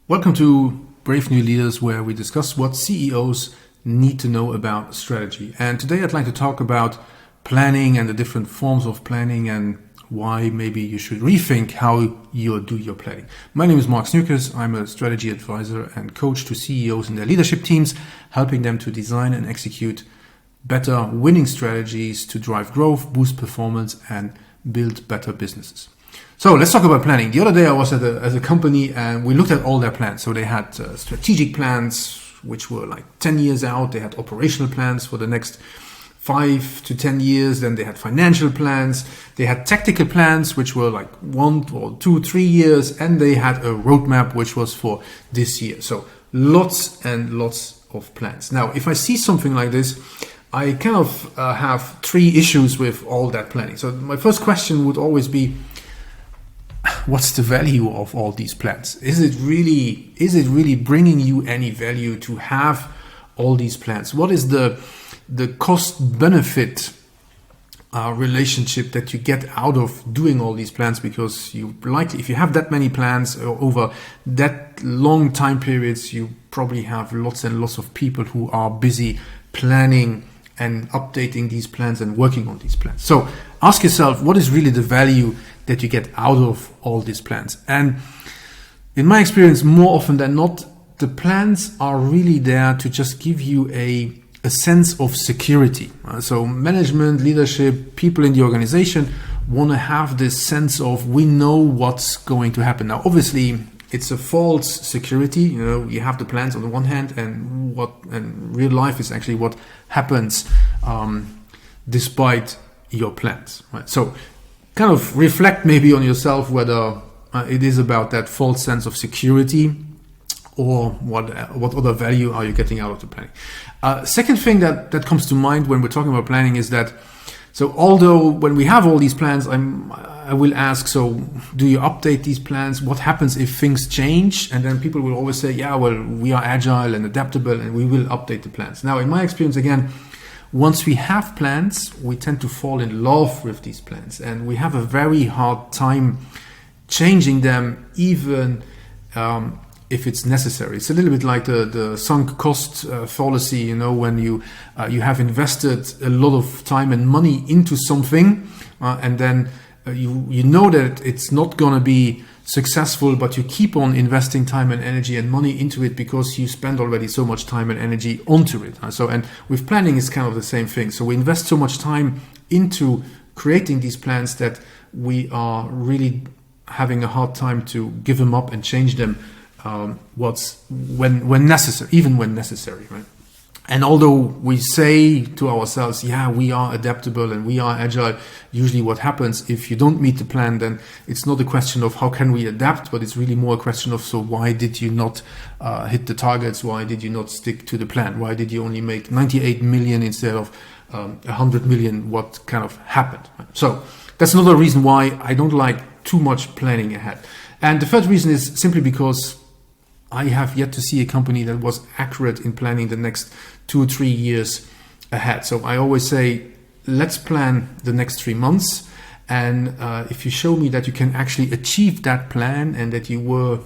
Welcome to Brave New Leaders, where we discuss what CEOs need to know about strategy. And today I'd like to talk about planning and the different forms of planning and why maybe you should rethink how you do your planning. My name is Mark Snoekers. I'm a strategy advisor and coach to CEOs and their leadership teams, helping them to design and execute better winning strategies to drive growth, boost performance, and build better businesses. So let's talk about planning. The other day I was at a company and we looked at all their plans. So they had strategic plans, which were like 10 years out. They had operational plans for the next 5 to 10 years. Then they had financial plans. They had tactical plans, which were like 1 or 2, 3 years. And they had a roadmap, which was for this year. So lots and lots of plans. Now, if I see something like this, I kind of have 3 issues with all that planning. So my first question would always be, what's the value of all these plans? Is it really bringing you any value to have all these plans? What is the cost benefit relationship that you get out of doing all these plans? Because you likely, if you have that many plans over that long time periods, you probably have lots and lots of people who are busy planning and updating these plans and working on these plans. So ask yourself, what is really the value that you get out of all these plans? And in my experience, more often than not, the plans are really there to just give you a sense of security. So management, leadership, people in the organization want to have this sense of, we know what's going to happen. Now, obviously, it's a false security. You have the plans on the one hand, and real life is actually what happens despite your plans. Right? So kind of reflect maybe on yourself whether it is about that false sense of security or what other value are you getting out of the planning. Second thing that comes to mind when we're talking about planning is that, so although when we have all these plans, I will ask, so do you update these plans? What happens if things change? And then people will always say, yeah, well, we are agile and adaptable and we will update the plans. Now, in my experience, again, once we have plans, we tend to fall in love with these plans, and we have a very hard time changing them, even if it's necessary. It's a little bit like the sunk cost fallacy. When you have invested a lot of time and money into something, and then you know that it's not going to be successful, but you keep on investing time and energy and money into it because you spend already so much time and energy onto it. And with planning, it's kind of the same thing. So we invest so much time into creating these plans that we are really having a hard time to give them up and change them when necessary, even when necessary, right? And although we say to ourselves, yeah, we are adaptable and we are agile, usually what happens if you don't meet the plan, then it's not a question of how can we adapt, but it's really more a question of, so why did you not hit the targets? Why did you not stick to the plan? Why did you only make 98 million instead of 100 million? What kind of happened? So that's another reason why I don't like too much planning ahead. And the third reason is simply because I have yet to see a company that was accurate in planning the next 2 or 3 years ahead. So I always say, let's plan the next 3 months. And if you show me that you can actually achieve that plan and that you were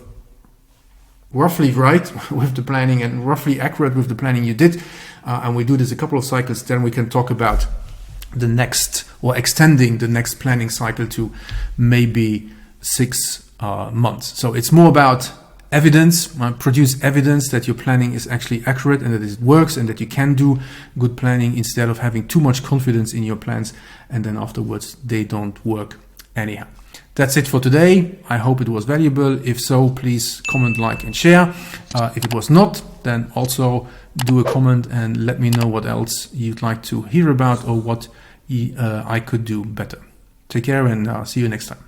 roughly right with the planning and roughly accurate with the planning you did, and we do this a couple of cycles, then we can talk about the next, or extending the next planning cycle to maybe 6 months. So it's more about evidence, produce evidence that your planning is actually accurate and that it works and that you can do good planning, instead of having too much confidence in your plans and then afterwards they don't work anyhow. That's it for today. I hope it was valuable. If so, please comment, like, and share. If it was not, then also do a comment and let me know what else you'd like to hear about or what I could do better. Take care and see you next time.